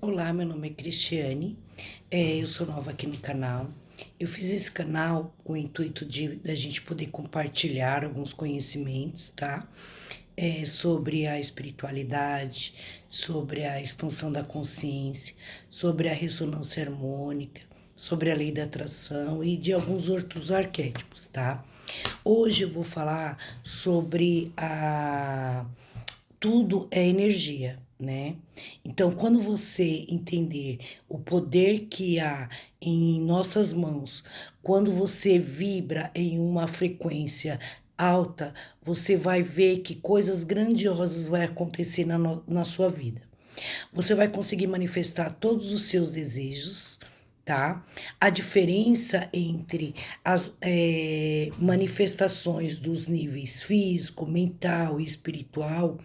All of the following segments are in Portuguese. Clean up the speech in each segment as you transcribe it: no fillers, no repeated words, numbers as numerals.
Olá, meu nome é Cristiane, eu sou nova aqui no canal. Eu fiz esse canal com o intuito de da gente poder compartilhar alguns conhecimentos, tá? Sobre a espiritualidade, sobre a expansão da consciência, sobre a ressonância harmônica, sobre a lei da atração e de alguns outros arquétipos, tá? Hoje eu vou falar sobre a tudo é energia, né? Então, quando você entender o poder que há em nossas mãos, quando você vibra em uma frequência alta, você vai ver que coisas grandiosas vai acontecer na sua vida. Você vai conseguir manifestar todos os seus desejos, tá? A diferença entre as manifestações dos níveis físico, mental e espiritual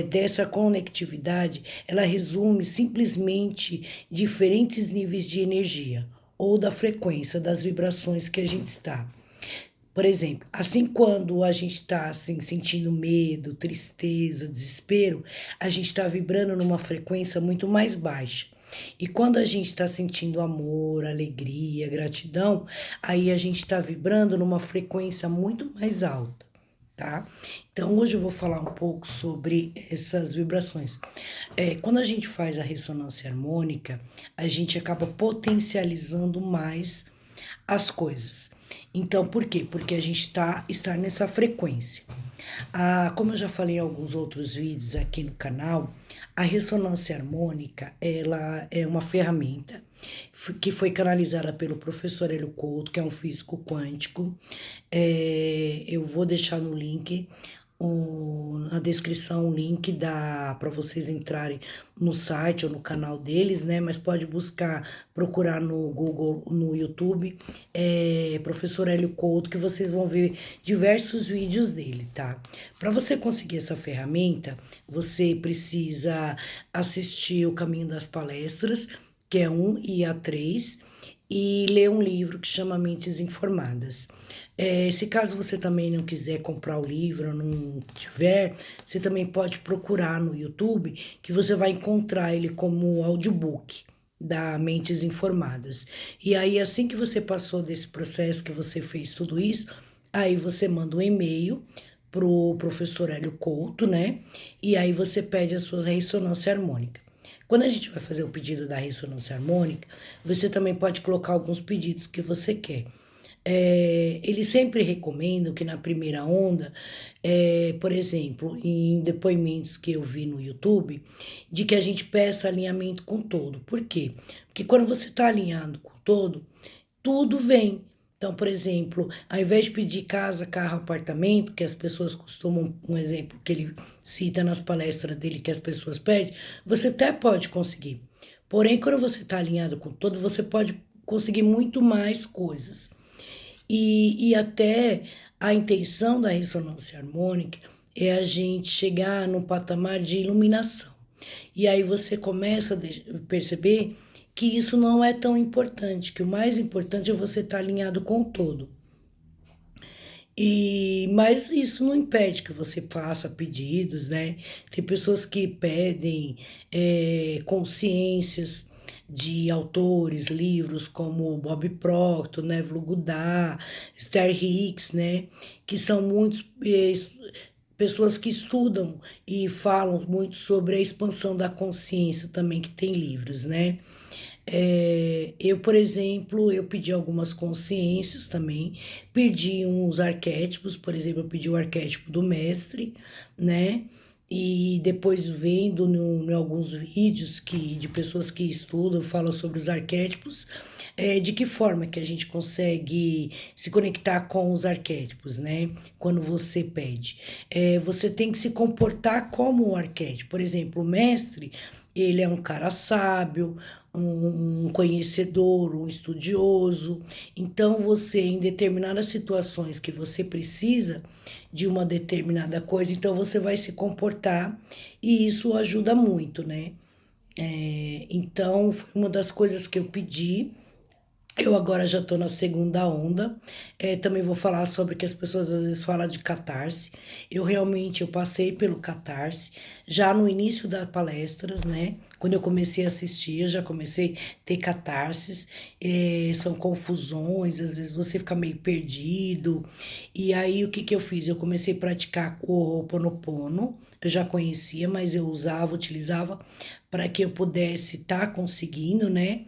dessa conectividade, ela resume simplesmente diferentes níveis de energia ou da frequência das vibrações que a gente está. Por exemplo, assim quando a gente está assim, sentindo medo, tristeza, desespero, a gente está vibrando numa frequência muito mais baixa. E quando a gente está sentindo amor, alegria, gratidão, aí a gente está vibrando numa frequência muito mais alta, tá? Então hoje eu vou falar um pouco sobre essas vibrações. Quando a gente faz a ressonância harmônica, a gente acaba potencializando mais as coisas. Então, por quê? Porque a gente está nessa frequência. Como eu já falei em alguns outros vídeos aqui no canal, a ressonância harmônica, ela é uma ferramenta que foi canalizada pelo professor Hélio Couto, que é um físico quântico. Eu vou deixar no link na descrição o link para vocês entrarem no site ou no canal deles, né? Mas pode buscar, procurar no Google, no YouTube, Professor Hélio Couto, que vocês vão ver diversos vídeos dele, tá? Para você conseguir essa ferramenta, você precisa assistir o Caminho das Palestras, que é 1 e a 3, e ler um livro que chama Mentes Informadas. Se caso você também não quiser comprar o livro, não tiver, você também pode procurar no YouTube, que você vai encontrar ele como audiobook da Mentes Informadas. E aí, assim que você passou desse processo, que você fez tudo isso, aí você manda um e-mail pro professor Hélio Couto, né? E aí você pede a sua ressonância harmônica. Quando a gente vai fazer o pedido da ressonância harmônica, você também pode colocar alguns pedidos que você quer. Eles sempre recomendam que na primeira onda, por exemplo, em depoimentos que eu vi no YouTube, de que a gente peça alinhamento com todo. Por quê? Porque quando você está alinhado com todo, tudo vem. Então, por exemplo, ao invés de pedir casa, carro, apartamento, que as pessoas costumam, um exemplo que ele cita nas palestras dele que as pessoas pedem, você até pode conseguir. Porém, quando você está alinhado com todo, você pode conseguir muito mais coisas. E até a intenção da ressonância harmônica é a gente chegar no patamar de iluminação. E aí você começa a perceber que isso não é tão importante, que o mais importante é você estar alinhado com o todo. Mas isso não impede que você faça pedidos, né? Tem pessoas que pedem consciências de autores, livros como Bob Proctor, Neville Goddard, Esther Hicks, né? Que são muitos pessoas que estudam e falam muito sobre a expansão da consciência também, que tem livros, né? Eu, por exemplo, eu pedi algumas consciências também, pedi uns arquétipos, por exemplo, eu pedi o arquétipo do mestre, né? E depois vendo em alguns vídeos de pessoas que estudam, falam sobre os arquétipos, de que forma que a gente consegue se conectar com os arquétipos, né? Quando você pede. Você tem que se comportar como o arquétipo. Por exemplo, o mestre, ele é um cara sábio, um conhecedor, um estudioso. Então, você, em determinadas situações que você precisa de uma determinada coisa, então você vai se comportar e isso ajuda muito, né? Então, foi uma das coisas que eu pedi. Eu agora já estou na segunda onda. Também vou falar sobre que as pessoas às vezes falam de catarse. Eu passei pelo catarse já no início das palestras, né? Quando eu comecei a assistir, eu já comecei a ter catarses. São confusões, às vezes você fica meio perdido. E aí o que que eu fiz? Eu comecei a praticar o Ho'oponopono. Eu já conhecia, mas eu utilizava para que eu pudesse estar conseguindo, né?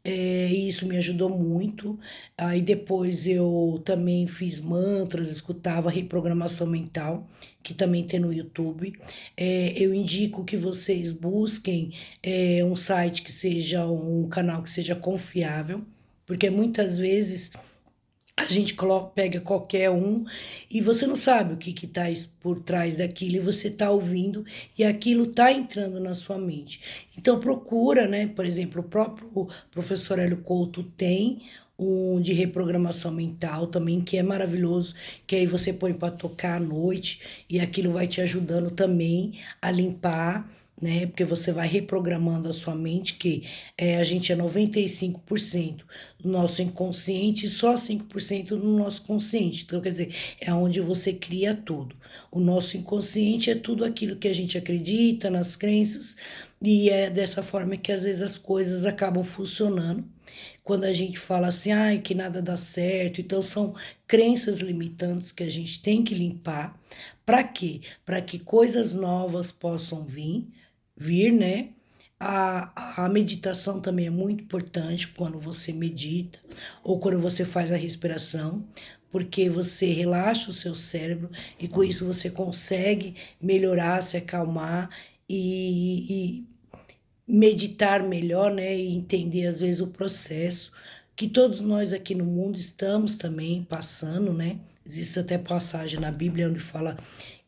E isso me ajudou muito. Aí depois eu também fiz mantras, escutava reprogramação mental, que também tem no YouTube. Eu indico que vocês busquem um site que seja um canal que seja confiável, porque muitas vezes a gente pega qualquer um e você não sabe o que está por trás daquilo e você está ouvindo e aquilo está entrando na sua mente. Então procura, né? Por exemplo, o próprio professor Hélio Couto tem um de reprogramação mental também, que é maravilhoso, que aí você põe para tocar à noite e aquilo vai te ajudando também a limpar, né? Porque você vai reprogramando a sua mente, que a gente é 95% do nosso inconsciente e só 5% do nosso consciente. Então, quer dizer, é onde você cria tudo. O nosso inconsciente é tudo aquilo que a gente acredita, nas crenças, e é dessa forma que às vezes as coisas acabam funcionando. Quando a gente fala assim, ai, que nada dá certo, então são crenças limitantes que a gente tem que limpar. Para quê? Para que coisas novas possam vir, né? A meditação também é muito importante quando você medita ou quando você faz a respiração, porque você relaxa o seu cérebro e com isso você consegue melhorar, se acalmar e meditar melhor, né? E entender às vezes o processo que todos nós aqui no mundo estamos também passando, né? Existe até passagem na Bíblia onde fala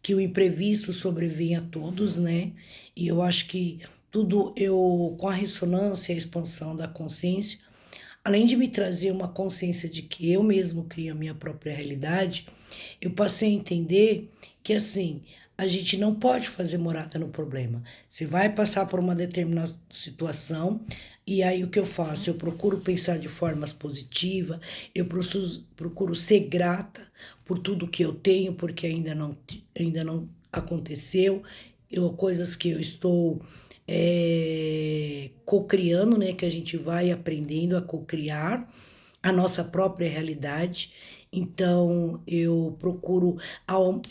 que o imprevisto sobrevém a todos, né? E eu acho que tudo eu, com a ressonância e a expansão da consciência, além de me trazer uma consciência de que eu mesmo crio a minha própria realidade, eu passei a entender que assim, a gente não pode fazer morada no problema. Você vai passar por uma determinada situação, e aí o que eu faço? Eu procuro pensar de formas positivas, procuro ser grata por tudo que eu tenho, porque ainda não aconteceu, coisas que eu estou cocriando, né? Que a gente vai aprendendo a cocriar a nossa própria realidade. Então, eu procuro,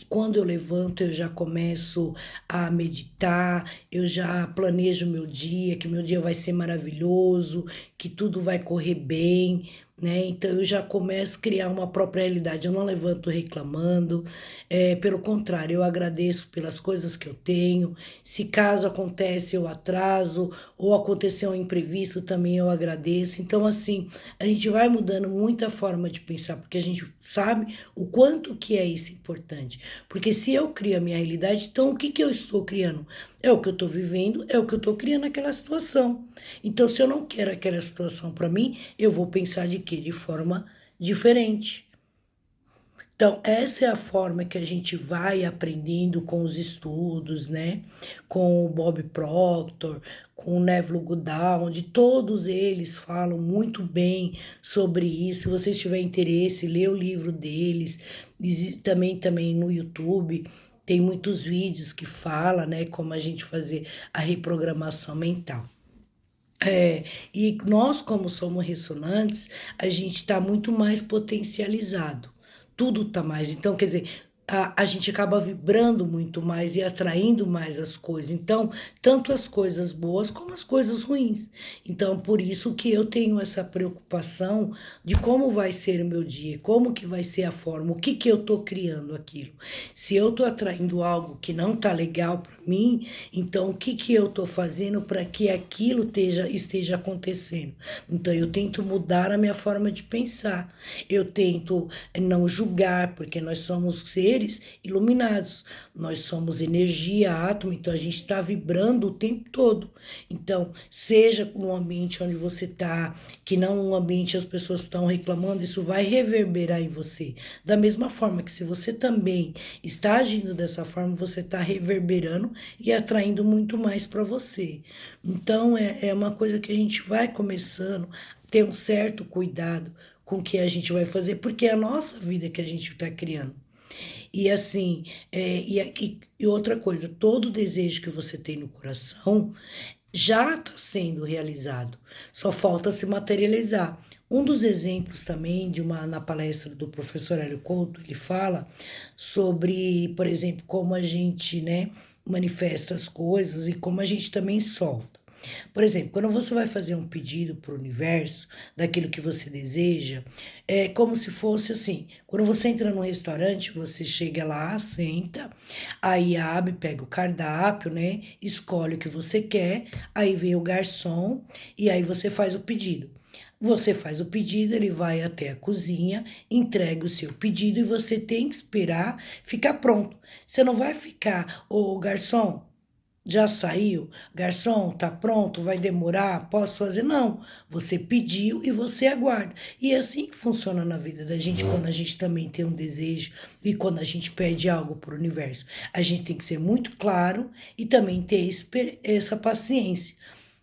quando eu levanto, eu já começo a meditar, eu já planejo meu dia, que meu dia vai ser maravilhoso, que tudo vai correr bem, né? Então, eu já começo a criar uma própria realidade. Eu não levanto reclamando, pelo contrário, eu agradeço pelas coisas que eu tenho. Se caso acontece, eu atraso, ou aconteceu um imprevisto, também eu agradeço. Então, assim, a gente vai mudando muita forma de pensar, porque a gente sabe o quanto que é isso importante. Porque se eu crio a minha realidade, então o que que eu estou criando? É o que eu estou vivendo, é o que eu estou criando naquela situação. Então, se eu não quero aquela situação para mim, eu vou pensar de quê? De forma diferente. Então, essa é a forma que a gente vai aprendendo com os estudos, né? Com o Bob Proctor, com o Neville Goddard, onde todos eles falam muito bem sobre isso. Se vocês tiverem interesse, lê o livro deles. Também no YouTube tem muitos vídeos que falam, né? Como a gente fazer a reprogramação mental. E nós, como somos ressonantes, a gente está muito mais potencializado. Tudo está mais. Então, quer dizer, a gente acaba vibrando muito mais e atraindo mais as coisas. Então, tanto as coisas boas como as coisas ruins. Então, por isso que eu tenho essa preocupação de como vai ser o meu dia, como que vai ser a forma, o que que eu estou criando aquilo. Se eu estou atraindo algo que não está legal para mim, então o que que eu estou fazendo para que aquilo esteja acontecendo? Então, eu tento mudar a minha forma de pensar. Eu tento não julgar, porque nós somos seres iluminados. Nós somos energia, átomo, então a gente está vibrando o tempo todo. Então, seja um ambiente onde você está, que não um ambiente as pessoas estão reclamando, isso vai reverberar em você. Da mesma forma que se você também está agindo dessa forma, você está reverberando e atraindo muito mais para você. Então, é uma coisa que a gente vai começando a ter um certo cuidado com o que a gente vai fazer, porque é a nossa vida que a gente está criando. E assim, e outra coisa, todo desejo que você tem no coração já está sendo realizado, só falta se materializar. Um dos exemplos também na palestra do professor Hélio Couto, ele fala sobre, por exemplo, como a gente, né, manifesta as coisas e como a gente também solta. Por exemplo, quando você vai fazer um pedido para o universo daquilo que você deseja, é como se fosse assim: quando você entra num restaurante, você chega lá, senta, aí abre, pega o cardápio, né? Escolhe o que você quer, aí vem o garçom e aí você faz o pedido. Você faz o pedido, ele vai até a cozinha, entrega o seu pedido e você tem que esperar ficar pronto. Você não vai ficar, ô garçom, já saiu? Garçom, tá pronto? Vai demorar? Posso fazer? Não. Você pediu e você aguarda. E é assim que funciona na vida da gente quando a gente também tem um desejo e quando a gente pede algo para o universo. A gente tem que ser muito claro e também ter essa paciência.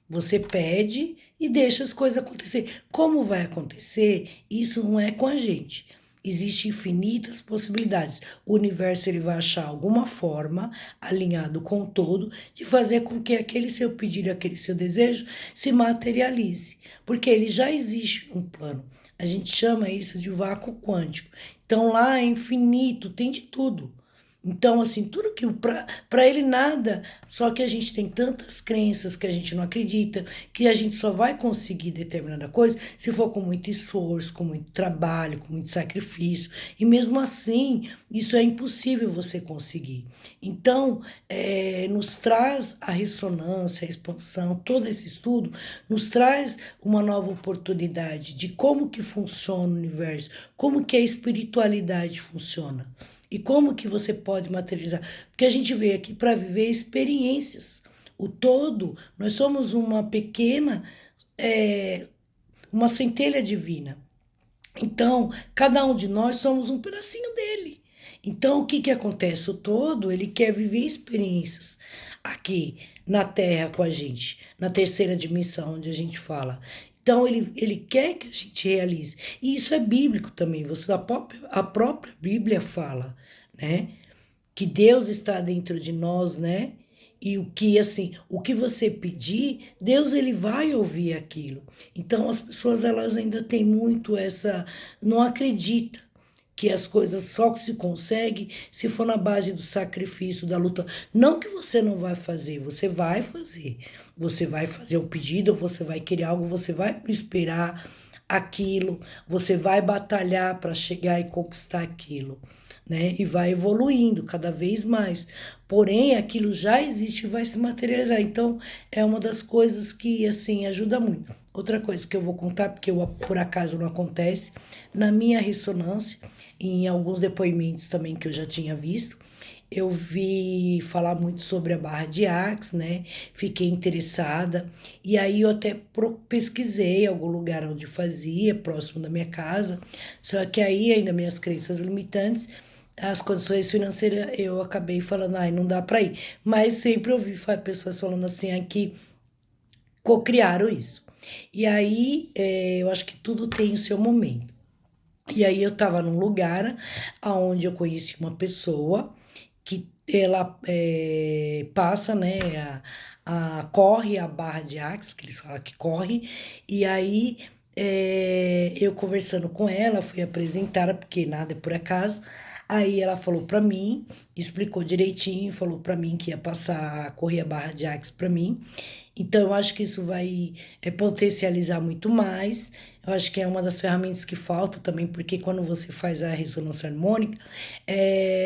Você pede e deixa as coisas acontecer. Como vai acontecer? Isso não é com a gente. Existem infinitas possibilidades. O universo ele vai achar alguma forma, alinhado com o todo, de fazer com que aquele seu pedido, aquele seu desejo se materialize. Porque ele já existe um plano. A gente chama isso de vácuo quântico. Então lá é infinito, tem de tudo. Então, assim, tudo que para ele nada, só que a gente tem tantas crenças que a gente não acredita, que a gente só vai conseguir determinada coisa se for com muito esforço, com muito trabalho, com muito sacrifício. E mesmo assim, isso é impossível você conseguir. Então, nos traz a ressonância, a expansão, todo esse estudo nos traz uma nova oportunidade de como que funciona o universo, como que a espiritualidade funciona. E como que você pode materializar? Porque a gente veio aqui para viver experiências. O todo, nós somos uma pequena, uma centelha divina. Então, cada um de nós somos um pedacinho dele. Então, o que que acontece? O todo, ele quer viver experiências aqui na Terra com a gente, na terceira dimensão, onde a gente fala. Então, ele quer que a gente realize. E isso é bíblico também. A própria Bíblia fala, né? Que Deus está dentro de nós, né? E o que assim, o que você pedir, Deus ele vai ouvir aquilo. Então as pessoas elas ainda têm muito essa, não acredita que as coisas só se consegue se for na base do sacrifício, da luta. Não que você não vai fazer, você vai fazer. Você vai fazer um pedido, ou você vai querer algo, você vai esperar aquilo, você vai batalhar para chegar e conquistar aquilo, né? E vai evoluindo cada vez mais. Porém, aquilo já existe e vai se materializar. Então, é uma das coisas que, assim, ajuda muito. Outra coisa que eu vou contar, porque por acaso não acontece, na minha ressonância, em alguns depoimentos também que eu já tinha visto, eu vi falar muito sobre a Barra de Axis, né? Fiquei interessada. E aí eu até pesquisei algum lugar onde fazia, próximo da minha casa. Só que aí, ainda minhas crenças limitantes, as condições financeiras, eu acabei falando, ai, não dá para ir. Mas sempre ouvi pessoas falando assim, aqui, cocriaram isso. E aí, eu acho que tudo tem o seu momento. E aí eu estava num lugar onde eu conheci uma pessoa que ela passa, né, corre a barra de Axis, que eles falam que corre, e aí eu conversando com ela, fui apresentada, porque nada é por acaso, aí ela falou para mim, explicou direitinho, falou para mim que ia passar, correr a barra de Axis para mim, então eu acho que isso vai potencializar muito mais. Eu acho que é uma das ferramentas que falta também, porque quando você faz a ressonância harmônica,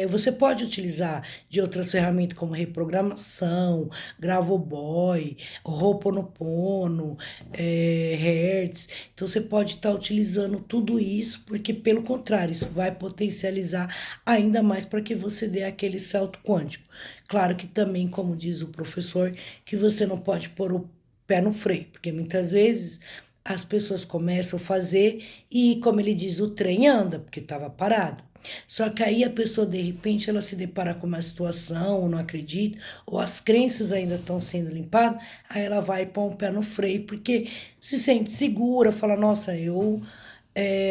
você pode utilizar de outras ferramentas como reprogramação, Gravoboy, Ho'oponopono, Hertz. Então você pode estar utilizando tudo isso, porque pelo contrário, isso vai potencializar ainda mais para que você dê aquele salto quântico. Claro que também, como diz o professor, que você não pode pôr o pé no freio, porque muitas vezes as pessoas começam a fazer e, como ele diz, o trem anda, porque estava parado. Só que aí a pessoa, de repente, ela se depara com uma situação, ou não acredita, ou as crenças ainda estão sendo limpadas, aí ela vai pôr um pé no freio, porque se sente segura, fala, nossa, eu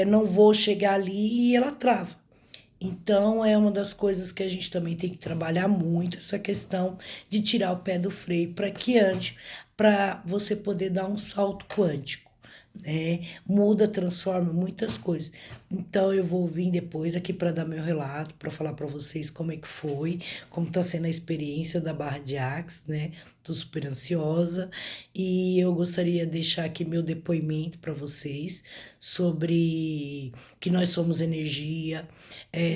não vou chegar ali, e ela trava. Então, é uma das coisas que a gente também tem que trabalhar muito, essa questão de tirar o pé do freio para que ande, para você poder dar um salto quântico, né? Muda, transforma muitas coisas. Então, eu vou vir depois aqui para dar meu relato, para falar para vocês como é que foi, como está sendo a experiência da Barra de Axe, né? Tô super ansiosa e eu gostaria de deixar aqui meu depoimento para vocês sobre que nós somos energia,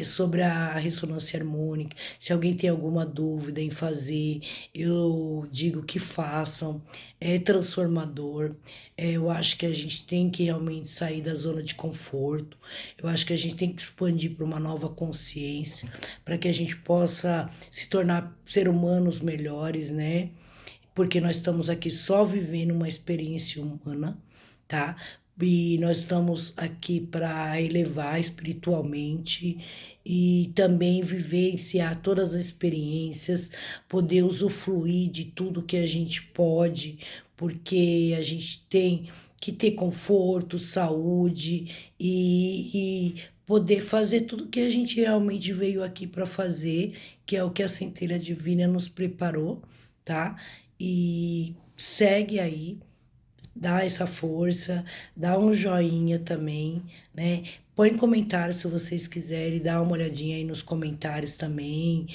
sobre a ressonância harmônica. Se alguém tem alguma dúvida em fazer, eu digo que façam. É transformador. Eu acho que a gente tem que realmente sair da zona de conforto. Eu acho que a gente tem que expandir para uma nova consciência, para que a gente possa se tornar ser humanos melhores, né? Porque nós estamos aqui só vivendo uma experiência humana, tá? E nós estamos aqui para elevar espiritualmente e também vivenciar todas as experiências, poder usufruir de tudo que a gente pode, porque a gente tem que ter conforto, saúde e poder fazer tudo que a gente realmente veio aqui para fazer, que é o que a centelha divina nos preparou, tá? E segue aí, dá essa força, dá um joinha também, né? Põe comentário se vocês quiserem, dá uma olhadinha aí nos comentários também,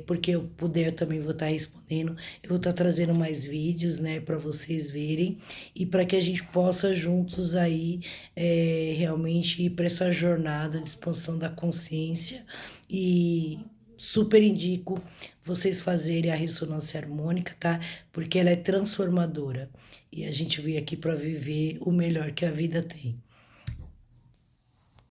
porque eu puder eu também vou estar respondendo. Eu vou estar trazendo mais vídeos, né, para vocês verem e para que a gente possa juntos aí realmente ir para essa jornada de expansão da consciência e super indico vocês fazerem a ressonância harmônica, tá? Porque ela é transformadora e a gente veio aqui para viver o melhor que a vida tem.